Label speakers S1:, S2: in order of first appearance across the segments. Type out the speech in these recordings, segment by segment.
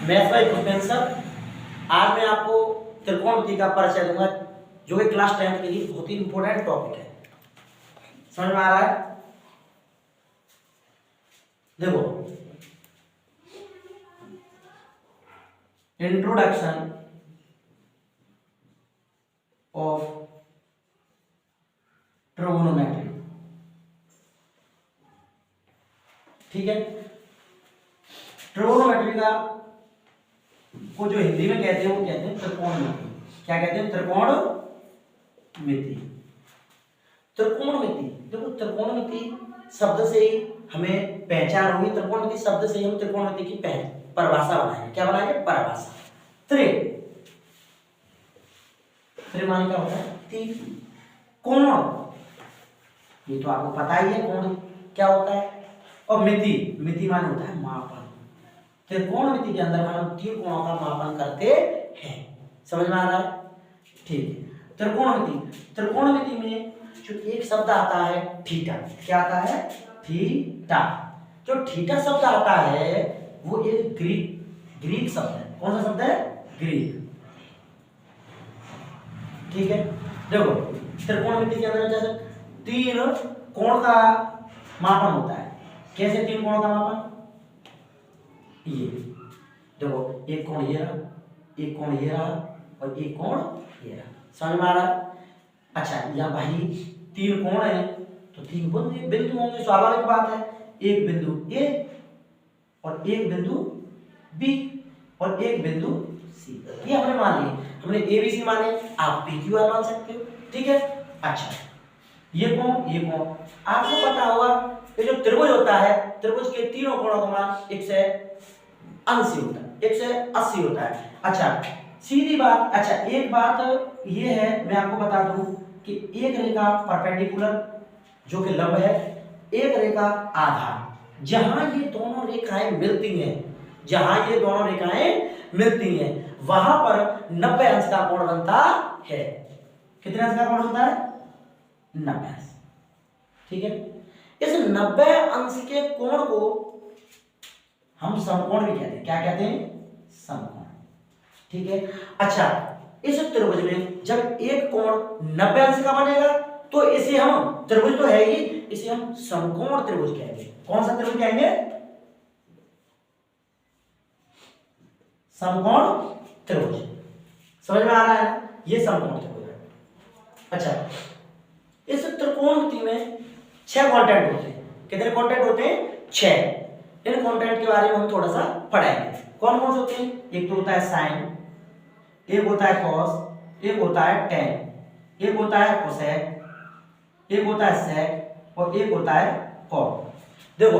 S1: Maths by professor. आज मैं आपको त्रिकोणमिति का परिचय दूंगा, जो कि क्लास 10th के लिए बहुत ही इंपॉर्टेंट टॉपिक है। समझ में आ रहा है? देखो, इंट्रोडक्शन ऑफ ट्रिगोनोमेट्री। ठीक है, ट्रिगोनोमेट्री का को जो हिंदी में कहते हैं वो कहते हैं त्रिकोणमिति। क्या कहते हैं? त्रिकोणमिति। त्रिकोणमिति, देखो त्रिकोणमिति शब्द से ही हमें पहचान होगी। त्रिकोणमिति शब्द से ही हम त्रिकोणमिति की परिभाषा बनाएंगे। क्या बनाएंगे? परिभाषा। त्रिमानी क्या होता है? तीन। कोण, ये तो आपको पता ही है कोण क्या होता है। और मिति, मिति माने होता है मापन। त्रिकोणमिति के अंदर हम तीन कोणों का मापन करते हैं। समझ में आ रहा है? ठीक है। त्रिकोणमिति, त्रिकोणमिति में जो एक शब्द आता है थीटा। क्या आता है? थीटा। जो थीटा शब्द आता है वो एक ग्रीक शब्द है। कौन सा शब्द है? ग्रीक। ठीक है, देखो त्रिकोणमिति के अंदर जैसे तीन कोण का मापन होता है। कैसे तीन कोणों का मापन? ये देखो, एक कोण ये रहा, एक कोण ये रहा और एक कोण ये रहा। समझ में आ रहा है? अच्छा, यहाँ भाई तीन कोण है तो तीन बिंदु होंगे, स्वाभाविक बात है। एक बिंदु ए और एक बिंदु बी और एक बिंदु सी, ये हमने मान लिए। हमने ए बी सी माने, आप पी क्यू आर मान सकते हो। ठीक है। अच्छा, ये कोण, ये कोण आपको पता होगा। ये जो त्रिभुज होता है, त्रिभुज के तीनों कोणों का मान 180 होता है, 180 होता है। अच्छा, सीधी बात। अच्छा, एक बात ये है, मैं आपको बता दूं कि एक रेखा परपेंडिकुलर जो कि लंब है, एक रेखा आधार। जहां ये दोनों रेखाएं मिलती हैं, जहां ये दोनों रेखाएं मिलती हैं, वहां पर 90 अंश का कोण बनता है। कितने अंश का कोण बनता है? 90 अंश। ठीक है, इस 90 अंश के कोण को हम समकोण भी कहते हैं। क्या कहते हैं? समकोण। ठीक है। अच्छा, इस त्रिभुज में जब एक कोण 90 अंश का बनेगा तो इसे हम, त्रिभुज तो है ही, इसे हम समकोण त्रिभुज कहेंगे। कौन सा त्रिभुज कहेंगे? समकोण त्रिभुज। समझ में आ रहा है? ये समकोण त्रिभुज है। अच्छा, इस त्रिकोणमिति में 6 कंटेंट होते हैं। कितने कंटेंट होते हैं? 6। इन कंटेंट के बारे में हम थोड़ा सा पढ़ाएंगे। कौन कौन से होते हैं? एक तो होता है साइन, एक होता है कॉस, एक होता है टेन, एक होता है कोसेक, एक होता है सेक और एक होता है कॉट। देखो,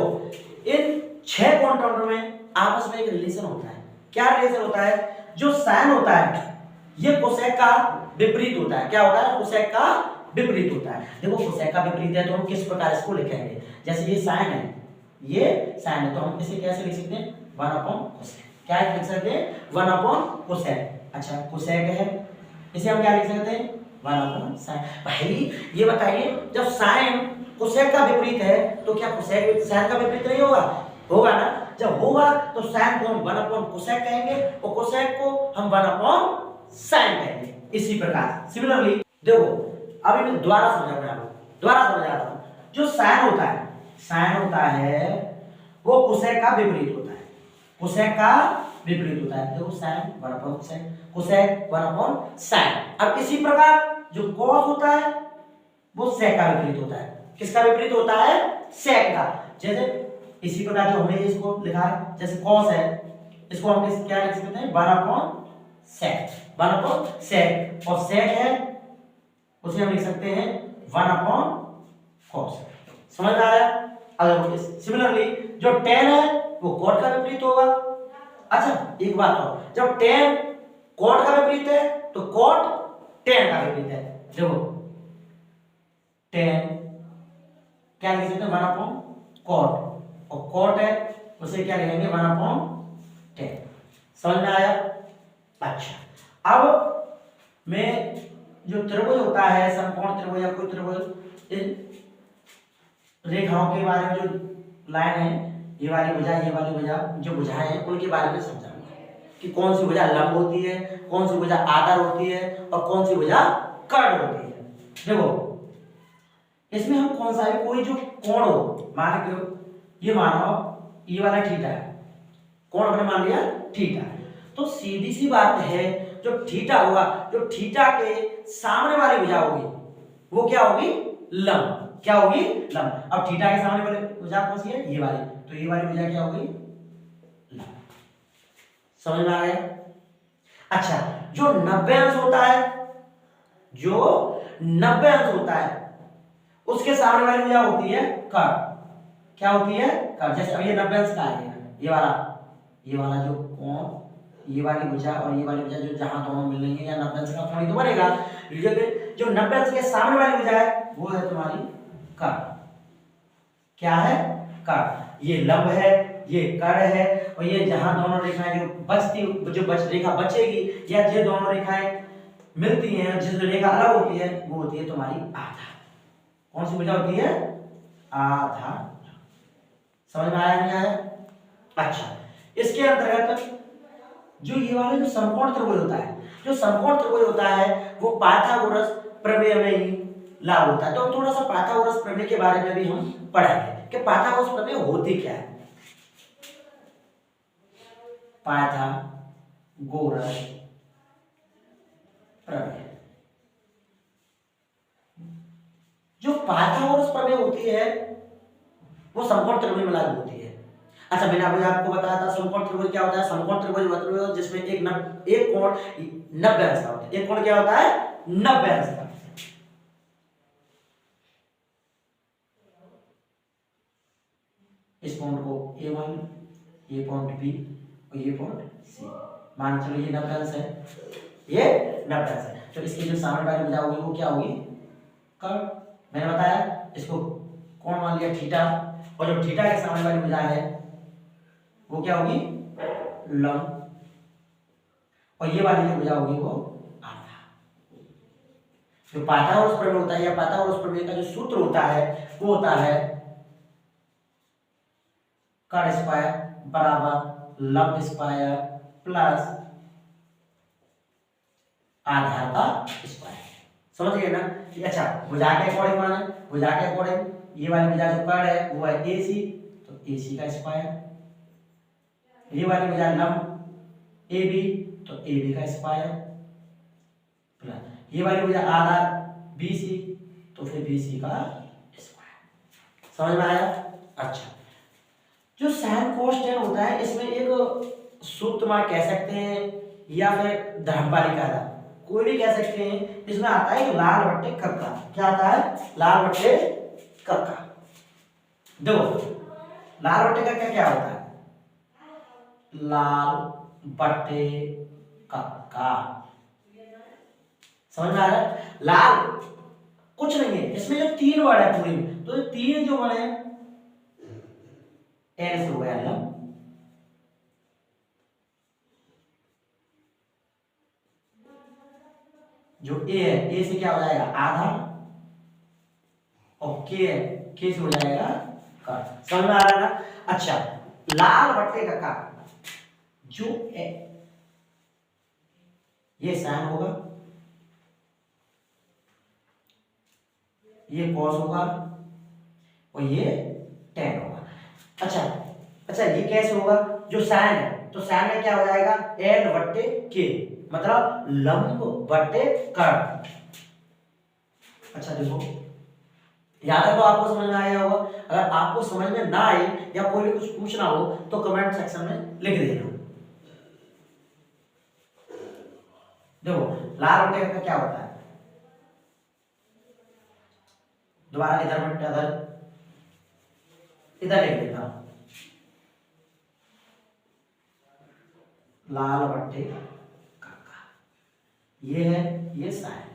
S1: इन 6 कंटेंट में आपस में एक रिलेशन होता है। क्या रिलेशन होता है? जो साइन होता है ये कोसेक का विपरीत होता है। क्या होता है? कोसेक का विपरीत होता है। देखो, कोसेक का विपरीत है तो हम किस प्रकार इसको लिखेंगे? जैसे ये साइन है, ये साइन है, तो हम इसे कैसे लिख सकते हैं? 1/कोसेक। क्या लिख सकते हैं? 1/कोसेक। अच्छा, कोसेक है, इसे हम क्या लिख सकते हैं? 1/साइन। भाई ये बताइए, जब साइन कोसेक का विपरीत है तो क्या कोसेक साइन का विपरीत नहीं होगा? होगा ना। जब होगा तो साइन को हम 1/कोसेक कहेंगे और कोसेक को हम 1/साइन कहेंगे। इसी प्रकार सिमिलरली देखो, अभी मैं दोबारा समझाऊंगा आपको, दोबारा समझा रहा हूं। जो साइन होता है, साइन होता है वो कोसेक का विपरीत होता है। कोसेक का विपरीत होता है। देखो, साइन 1/कोसेक, कोसेक 1/साइन। अब इसी प्रकार जो कॉस होता है वो सेक का विपरीत होता है। किसका विपरीत होता है? सेक का। जैसे इसी प्रकार जो हमने इसको लिखा है, जैसे कॉस है, इसको हम क्या लिख सकते हैं? 1/सेक, 1/सेक। और सेक है उसे हम लिख सकते हैं 1/कॉस। समझ में आया? अगर सिमिलरली जो टेन है वो कॉट का विपरीत होगा। अच्छा, एक बात और, जब टेन कॉट का विपरीत है तो कॉट टेन का विपरीत है। देखो, टेन क्या लिख सकते हैं? 1/कॉट, और कॉट है उसे क्या लिखेंगे? 1/10। समझ में आया? अच्छा, अब मैं जो त्रिभुज होता है, समकोण त्रिभुज या कोई त्रिभुज, इन रेखाओं के बारे में, जो लाइन है, ये वाली भुजा, ये वाली भुजा, जो भुजाएं हैं उनके बारे में समझाऊंगा। कि कौन सी भुजा लंब होती है, कौन सी भुजा आधार होती है और कौन सी भुजा कर्ण होती है। देखो इसमें हम कौन सा है, कोई जो कोण हो, मान के ये मानो ये वाला थीटा है, कोण अपने मान लिया थीटा, तो सीधी सी बात है जो थीटा होगा, जो थीटा के सामने वाली भुजा होगी वो क्या होगी, लंब। क्या होगी, लंब। अब थीटा के सामने वाली भुजा कौन सी है, ये वाली, तो ये वाली भुजा क्या होगी, लंब। समझ में आ गया। अच्छा, जो 90 अंश होता है, जो 90 अंश होता है उसके सामने वाली भुजा होती है कर्ण। क्या होती है, कर्ण। जैसे अब ये 90 अंश का है, ये वाला जो कोण, ये वाली भुजा और ये वाली भुजा जो जहां दोनों मिलेंगे या 90 अंश का कोण ही तो बनेगा। जो 90 अंश के सामने वाली भुजा है वो है तुम्हारी कर्ण। क्या है, कर्ण। ये लंब है, ये कर्ण है, और ये जहां दोनों रेखाएं जो रेखा बचेगी या जो दोनों रेखाएं मिलती हैं, जिस रेखा अलग होती है वो होती है तुम्हारी आधार। कौन सी भुजा होती है, आधार। समझ में आया नहीं आया। अच्छा, इसके अंतर्गत जो ये वाला जो समकोण त्रिभुज होता है, जो समकोण त्रिभुज होता है वो पाइथागोरस प्रमेय में ही लागू होता है। तो थोड़ा सा पाइथागोरस प्रमेय के बारे में भी हम पढ़ेंगे कि पाइथागोरस प्रमेय होती क्या है। पाइथागोरस प्रमेय, जो पाइथागोरस प्रमेय होती है वो समकोण त्रिभुज में लागू होती है। अच्छा, मैंने अभी आपको बताया था समकोण त्रिभुज क्या होता है। समकोण त्रिभुज मतलब जिसमें एक कोण 90 अंश का होता है। एक कोण क्या होता है, 90 अंश का। इस पॉइंट को ए मान लो, ये पॉइंट बी और ये पॉइंट सी, मान चलो ये 90 अंश है, ये 90 अंश है। तो इसकी जो सामने वाली भुजा होगी वो क्या होगी, कर्ण। मैंने बताया इसको कोण मान लिया थीटा, और जो थीटा के सामने वाली भुजा है वो क्या होगी, लंब, और ये वाली जो भुजा होगी वो आधार। जो पाइथागोरस प्रमेय होता है या पाइथागोरस प्रमेय का जो सूत्र होता है वो होता है कर्ण स्क्वायर बराबर लंब स्क्वायर प्लस आधार का स्क्वायर। समझ गए ना। अच्छा, भुजा के अकॉर्डिंग माने, भुजा के अकॉर्डिंग ये वाली भुजा जो कर्ण है वो है AC, तो AC का स्क्वायर। ये वाली भुजा लंब AB, तो AB का स्क्वायर प्लस ये वाली भुजा आधार BC, तो फिर BC का स्क्वायर। समझ में आया। अच्छा, जो साइन कोस टेन होता है इसमें एक सूत्र मान कह सकते हैं या फिर धर्मपालिका का, कोई भी कह सकते हैं। इसमें आता है लाल बट्टे कक्का। क्या आता है, लाल बट्टे कक्का। देखो लाल बट्टे कक्का क्या होता है, लाल बट्टे कक्का। समझ में आ रहा है। लाल कुछ नहीं है, इसमें जो 3 वर्ड है पूरे में, तो ये 3 जो वर्ड है एन से हो गया लंब, जो ए है ए से क्या हो जाएगा आधा, और के से हो जाएगा कर्ण। समझ में आ रहा है ना। अच्छा, लाल बट्टे का जो ये साइन होगा, ये कॉस होगा और ये टेन होगा। अच्छा ये कैसे होगा, जो साइन है तो साइन में क्या हो जाएगा एन बट्टे के, मतलब लंब बट्टे कर्ण। अच्छा देखो, यहां तक तो आपको समझ में आया होगा। अगर आपको समझ में ना आए या कोई भी कुछ पूछना हो तो कमेंट सेक्शन में लिख देना। देखो लाल बट्टे का क्या होता है, दोबारा इधर लिख देता हूं, लाल बट्टे का ये है, ये साइन,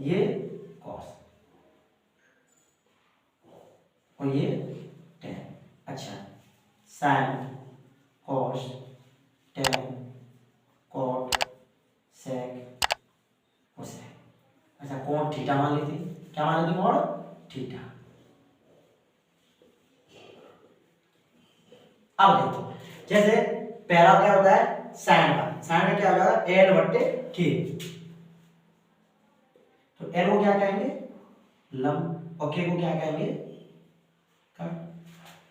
S1: ये कॉस और ये टेन। अच्छा, sine cos tan cot sec cosec. अच्छा, कोण थीटा मान ली थी, क्या मान ली थी कोण थीटा। अब देखो, जैसे पहला क्या होता है साइन का क्या हो जाएगा एल बट्टे के, तो एल को क्या कहेंगे लंब और के को क्या कहेंगे कट,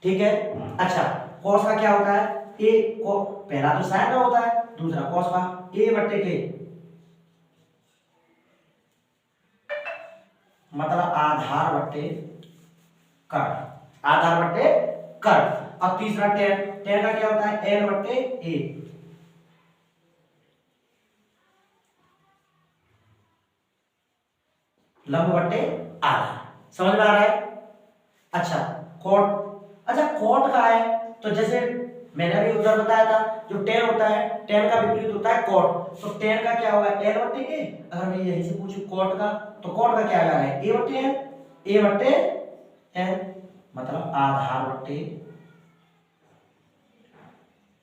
S1: ठीक है। अच्छा कॉस का क्या होता है ए को, पहला तो साइन का होता है, दूसरा कॉस का ए बट्टे के, मतलब आधार बट्टे कट, आधार बट्टे कट। अब तीसरा टेन, टेन का क्या होता है एल बट्टे ए, लंब बट्टे आधार, समझ में आ रहा है। अच्छा कोट, अच्छा कोट का है तो जैसे मैंने अभी उधर बताया था जो टेन होता है टेन का विपरीत होता है कोट, तो टेन का क्या होगा एल बट्टे ए, अगर मैं यहीं से पूछूं कोट का तो कोट का क्या आ जाएगा ए बट्टे एल, ए बट्टे एल मतलब आधार बट्टे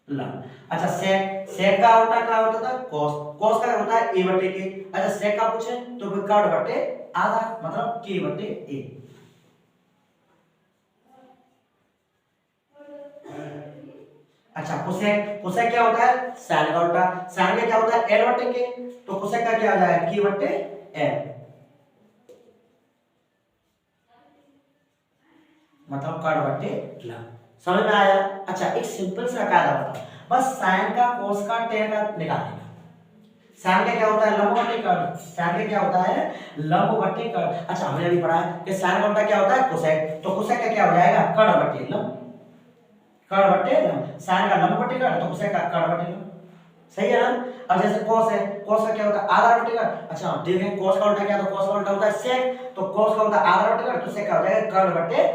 S1: लंब। अच्छा सेक, सेक का होता क्या होता था कॉस, कॉस का होता है ए बट्टे के, अच्छा सेक का पूछे तो फिर कट बट्टे आधार मतलब के बट्टे ए। अच्छा कोसेक, कोसेक क्या होता है साइन का उल्टा, साइन का क्या होता है एल बट्टे के, तो कोसेक का क्या हो जाएगा के बट्टे एल मतलब कट बट्टे लंब, समझ में आया। अच्छा एक सिंपल सा कायदा बता, बस साइन का कोस का टेन का निकाल देना। साइन का क्या होता है लंब बट्टे कट, साइन का क्या होता है लंब बट्टे कट। अच्छा हमने अभी पढ़ा है कि साइन का उल्टा क्या होता है कोसेक, तो कोसेक का क्या हो जाएगा कट बट्टे लंब, कट बट्टे लंब, साइन का लंब बट्टे कट तो कोसेक का कट बट्टे लंब, सही है ना। अब जैसे कॉस है, कॉस का क्या होता है आधा बट्टे कट, अच्छा देखें कॉस का उल्टा क्या, तो कॉस का उल्टा होता है सेक, तो कॉस का होता है आधा बट्टे कट तो सेक का हो जाएगा कट बट्टे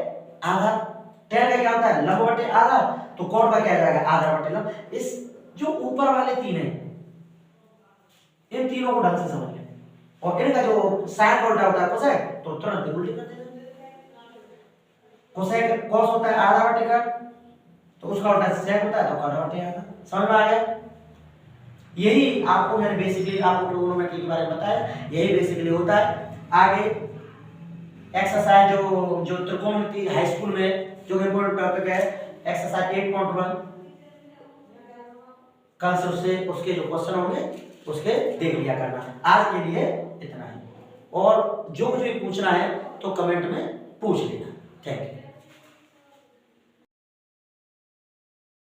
S1: आधा। टेन का क्या होता है लंब बट्टे आधा, तो कोण का क्या आ जाएगा आधा बट्टे लंब। इस जो ऊपर वाले तीन है इन तीनों को ढंग से समझ लें, और इनका जो साइन का उल्टा होता है कोसेक तो तुरंत उल्टी कर देना। कोसेक कॉस होता है आधा बट्टे कट तो उसका उल्टा सेक होता है तो कट बट्टे आधा, समझ में आ गया। यही आपको मैंने बेसिकली आपको ट्रिग्नोमेट्री के बारे में बताया, यही बेसिकली होता है। आगे एक्सरसाइज जो त्रिकोणमिति हाई स्कूल में जो इंपॉर्टेंट टॉपिक है एक्सरसाइज 8.1, कल से उससे उसके जो क्वेश्चन होंगे उसके देख लिया करना। आज के लिए इतना ही, और जो मुझे पूछना है तो कमेंट में पूछ लेना। Thank you.